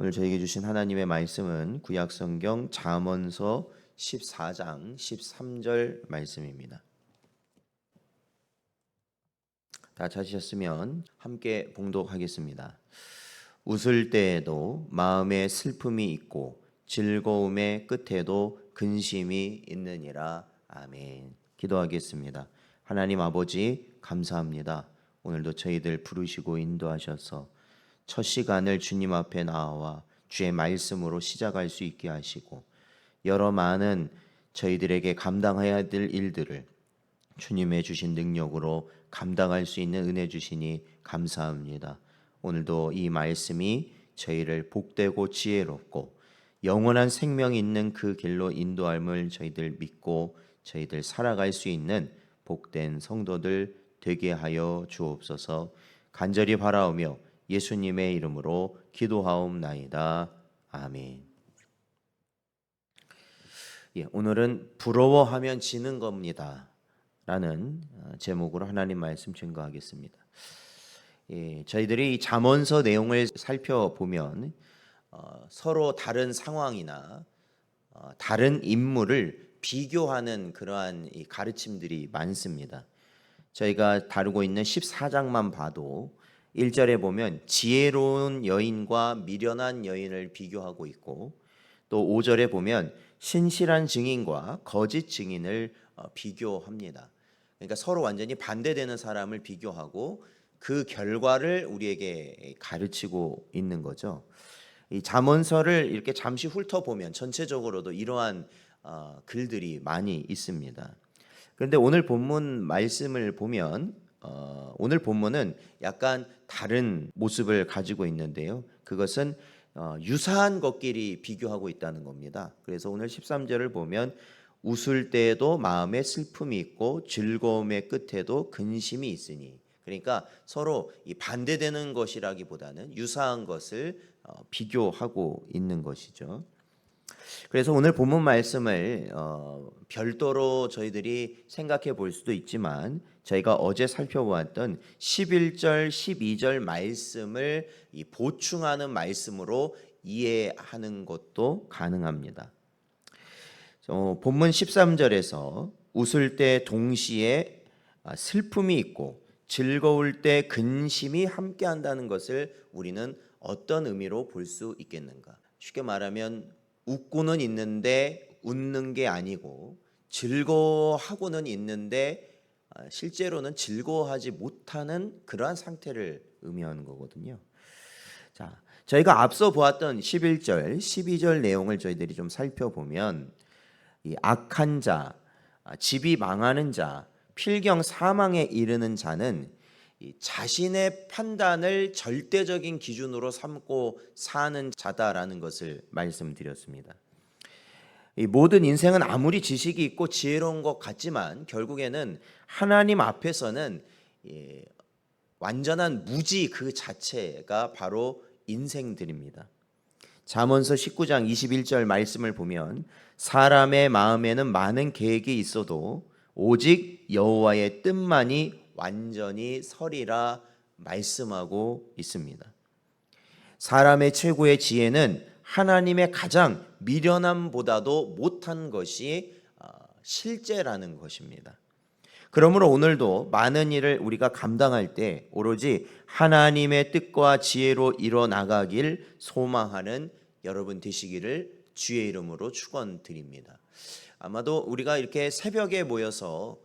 오늘 저에게 주신 하나님의 말씀은 구약성경 잠언서 14장 13절 말씀입니다. 다 찾으셨으면 함께 봉독하겠습니다. 웃을 때에도 마음에 슬픔이 있고 즐거움의 끝에도 근심이 있느니라. 아멘. 기도하겠습니다. 하나님 아버지 감사합니다. 오늘도 저희들 부르시고 인도하셔서 첫 시간을 주님 앞에 나와 주의 말씀으로 시작할 수 있게 하시고 여러 많은 저희들에게 감당해야 될 일들을 주님의 주신 능력으로 감당할 수 있는 은혜 주시니 감사합니다. 오늘도 이 말씀이 저희를 복되고 지혜롭고 영원한 생명이 있는 그 길로 인도함을 저희들 믿고 저희들 살아갈 수 있는 복된 성도들 되게 하여 주옵소서. 간절히 바라오며 예수님의 이름으로 기도하옵나이다. 아멘. 오늘은 부러워하면 지는 겁니다 라는 제목으로 하나님 말씀 증거하겠습니다. 저희들이 이 잠언서 내용을 살펴보면 서로 다른 상황이나 다른 인물을 비교하는 그러한 이 가르침들이 많습니다. 저희가 다루고 있는 14장만 봐도 1절에 보면 지혜로운 여인과 미련한 여인을 비교하고 있고, 또 5절에 보면 신실한 증인과 거짓 증인을 비교합니다. 그러니까 서로 완전히 반대되는 사람을 비교하고 그 결과를 우리에게 가르치고 있는 거죠. 이 잠언서를 이렇게 잠시 훑어보면 전체적으로도 이러한 글들이 많이 있습니다. 그런데 오늘 본문 말씀을 보면 오늘 본문은 약간 다른 모습을 가지고 있는데요. 그것은 유사한 것끼리 비교하고 있다는 겁니다. 그래서 오늘 13절을 보면 웃을 때에도 마음에 슬픔이 있고 즐거움의 끝에도 근심이 있으니, 그러니까 서로 이 반대되는 것이라기보다는 유사한 것을 비교하고 있는 것이죠. 그래서 오늘 본문 말씀을 별도로 저희들이 생각해 볼 수도 있지만 저희가 어제 살펴보았던 11절, 12절 말씀을 보충하는 말씀으로 이해하는 것도 가능합니다. 본문 13절에서 웃을 때 동시에 슬픔이 있고 즐거울 때 근심이 함께한다는 것을 우리는 어떤 의미로 볼 수 있겠는가? 쉽게 말하면 웃고는 있는데 웃는 게 아니고 즐거워하고는 있는데 실제로는 즐거워하지 못하는 그러한 상태를 의미하는 거거든요. 자, 저희가 앞서 보았던 11절, 12절 내용을 저희들이 좀 살펴보면 이 악한 자, 집이 망하는 자, 필경 사망에 이르는 자는 이 자신의 판단을 절대적인 기준으로 삼고 사는 자다라는 것을 말씀드렸습니다. 이 모든 인생은 아무리 지식이 있고 지혜로운 것 같지만 결국에는 하나님 앞에서는 완전한 무지 그 자체가 바로 인생들입니다. 잠언서 19장 21절 말씀을 보면 사람의 마음에는 많은 계획이 있어도 오직 여호와의 뜻만이 완전히 서리라 말씀하고 있습니다. 사람의 최고의 지혜는 하나님의 가장 미련함보다도 못한 것이 실제라는 것입니다. 그러므로 오늘도 많은 일을 우리가 감당할 때 오로지 하나님의 뜻과 지혜로 이뤄나가길 소망하는 여러분 되시기를 주의 이름으로 축원드립니다. 아마도 우리가 이렇게 새벽에 모여서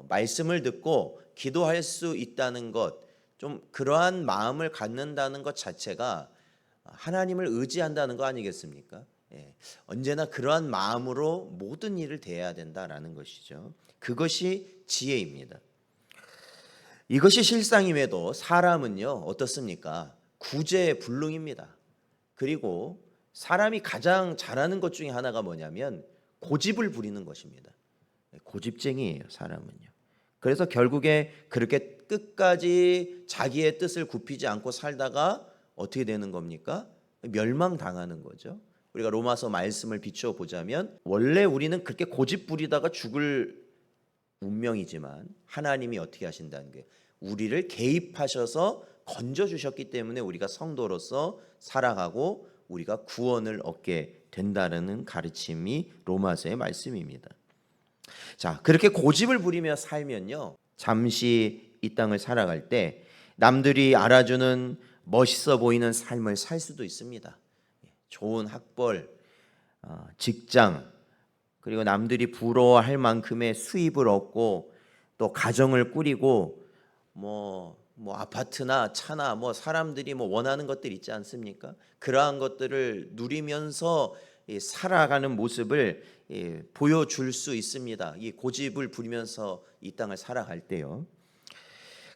말씀을 듣고 기도할 수 있다는 것, 좀 그러한 마음을 갖는다는 것 자체가 하나님을 의지한다는 거 아니겠습니까? 언제나 그러한 마음으로 모든 일을 대해야 된다라는 것이죠. 그것이 지혜입니다. 이것이 실상임에도 사람은요 어떻습니까? 구제불능입니다. 그리고 사람이 가장 잘하는 것 중에 하나가 뭐냐면 고집을 부리는 것입니다. 고집쟁이에요, 사람은요. 그래서 결국에 그렇게 끝까지 자기의 뜻을 굽히지 않고 살다가 어떻게 되는 겁니까? 멸망당하는 거죠. 우리가 로마서 말씀을 비추어 보자면 원래 우리는 그렇게 고집 부리다가 죽을 운명이지만 하나님이 어떻게 하신다는 게 우리를 개입하셔서 건져주셨기 때문에 우리가 성도로서 살아가고 우리가 구원을 얻게 된다는 가르침이 로마서의 말씀입니다. 자, 그렇게 고집을 부리며 살면요, 잠시 이 땅을 살아갈 때 남들이 알아주는 멋있어 보이는 삶을 살 수도 있습니다. 좋은 학벌, 직장, 그리고 남들이 부러워할 만큼의 수입을 얻고 또 가정을 꾸리고 뭐 아파트나 차나 뭐 사람들이 뭐 원하는 것들 있지 않습니까? 그러한 것들을 누리면서 살아가는 모습을 보여줄 수 있습니다. 이 고집을 부리면서 이 땅을 살아갈 때요.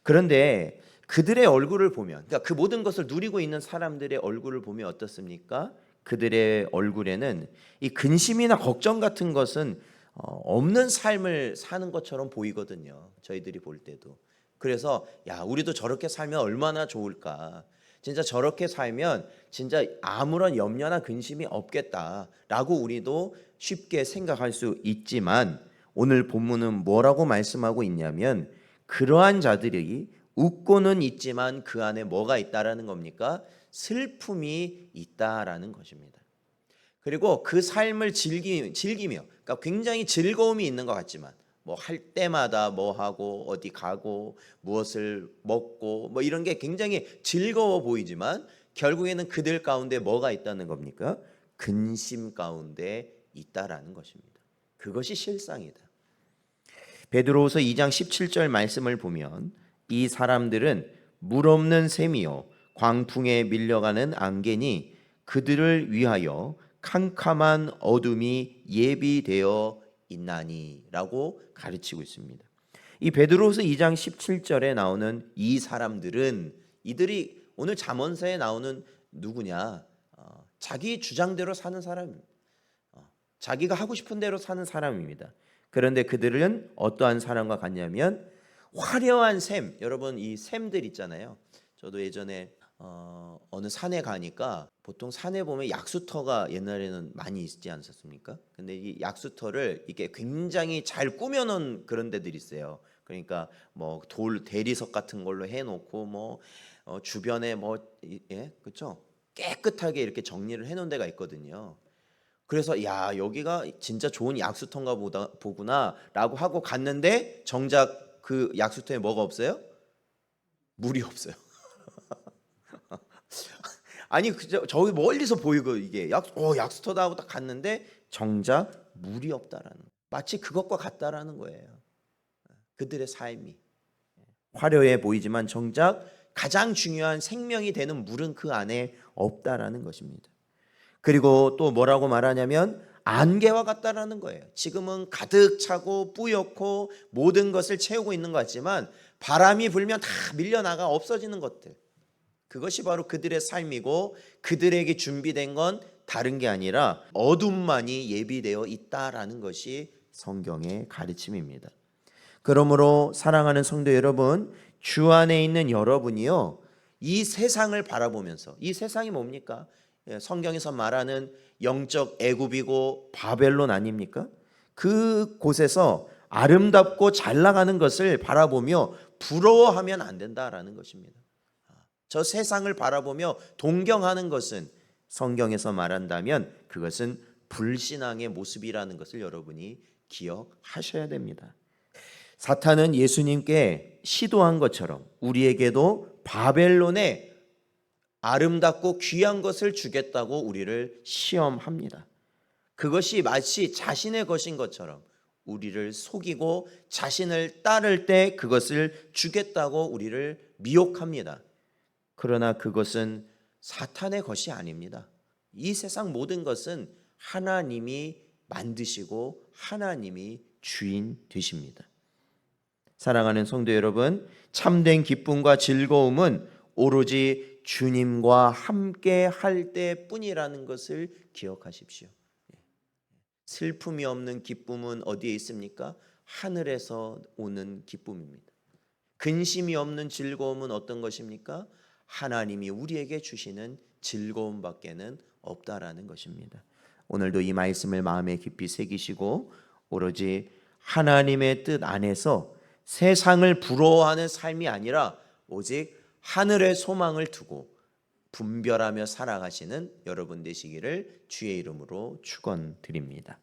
그런데 그들의 얼굴을 보면, 그러니까 그 모든 것을 누리고 있는 사람들의 얼굴을 보면 어떻습니까? 그들의 얼굴에는 이 근심이나 걱정 같은 것은 없는 삶을 사는 것처럼 보이거든요. 저희들이 볼 때도. 그래서 야, 우리도 저렇게 살면 얼마나 좋을까. 진짜 저렇게 살면 진짜 아무런 염려나 근심이 없겠다라고 우리도 쉽게 생각할 수 있지만, 오늘 본문은 뭐라고 말씀하고 있냐면 그러한 자들이 웃고는 있지만 그 안에 뭐가 있다라는 겁니까? 슬픔이 있다라는 것입니다. 그리고 그 삶을 즐기며, 그러니까 굉장히 즐거움이 있는 것 같지만 뭐 할 때마다 뭐 하고 어디 가고 무엇을 먹고 뭐 이런 게 굉장히 즐거워 보이지만 결국에는 그들 가운데 뭐가 있다는 겁니까? 근심 가운데 있다라는 것입니다. 그것이 실상이다. 베드로후서 2장 17절 말씀을 보면 이 사람들은 물 없는 샘이요 광풍에 밀려가는 안개니 그들을 위하여 캄캄한 어둠이 예비되어 있나니라고 가르치고 있습니다. 이 베드로후서 2장 17절에 나오는 이 사람들은, 이들이 오늘 잠언서에 나오는 누구냐? 자기 주장대로 사는 사람입니다. 자기가 하고 싶은 대로 사는 사람입니다. 그런데 그들은 어떠한 사람과 같냐면 화려한 샘, 여러분 이 샘들 있잖아요. 저도 예전에 어느 산에 가니까 보통 산에 보면 약수터가 옛날에는 많이 있지 않았습니까? 근데 이 약수터를 이게 굉장히 잘 꾸며놓은 그런 데들이 있어요. 그러니까 뭐 돌 대리석 같은 걸로 해놓고 뭐 주변에 그렇죠? 깨끗하게 이렇게 정리를 해놓은 데가 있거든요. 그래서 야, 여기가 진짜 좋은 약수터인가 보구나라고 하고 갔는데 정작 그 약수터에 뭐가 없어요? 물이 없어요. 아니 저기 멀리서 보이고 이게 약수터다 하고 딱 갔는데 정작 물이 없다라는, 마치 그것과 같다라는 거예요. 그들의 삶이 화려해 보이지만 정작 가장 중요한 생명이 되는 물은 그 안에 없다라는 것입니다. 그리고 또 뭐라고 말하냐면 안개와 같다라는 거예요. 지금은 가득 차고 뿌옇고 모든 것을 채우고 있는 것 같지만 바람이 불면 다 밀려나가 없어지는 것들, 그것이 바로 그들의 삶이고 그들에게 준비된 건 다른 게 아니라 어둠만이 예비되어 있다라는 것이 성경의 가르침입니다. 그러므로 사랑하는 성도 여러분, 주 안에 있는 여러분이요, 이 세상을 바라보면서, 이 세상이 뭡니까? 성경에서 말하는 영적 애굽이고 바벨론 아닙니까? 그 곳에서 아름답고 잘 나가는 것을 바라보며 부러워하면 안 된다라는 것입니다. 저 세상을 바라보며 동경하는 것은 성경에서 말한다면 그것은 불신앙의 모습이라는 것을 여러분이 기억하셔야 됩니다. 사탄은 예수님께 시도한 것처럼 우리에게도 바벨론의 아름답고 귀한 것을 주겠다고 우리를 시험합니다. 그것이 마치 자신의 것인 것처럼 우리를 속이고 자신을 따를 때 그것을 주겠다고 우리를 미혹합니다. 그러나 그것은 사탄의 것이 아닙니다. 이 세상 모든 것은 하나님이 만드시고 하나님이 주인 되십니다. 사랑하는 성도 여러분, 참된 기쁨과 즐거움은 오로지 주님과 함께 할 때뿐이라는 것을 기억하십시오. 슬픔이 없는 기쁨은 어디에 있습니까? 하늘에서 오는 기쁨입니다. 근심이 없는 즐거움은 어떤 것입니까? 하나님이 우리에게 주시는 즐거움밖에는 없다라는 것입니다. 오늘도 이 말씀을 마음에 깊이 새기시고 오로지 하나님의 뜻 안에서 세상을 부러워하는 삶이 아니라 오직 하늘의 소망을 두고 분별하며 살아가시는 여러분 되시기를 주의 이름으로 축원드립니다.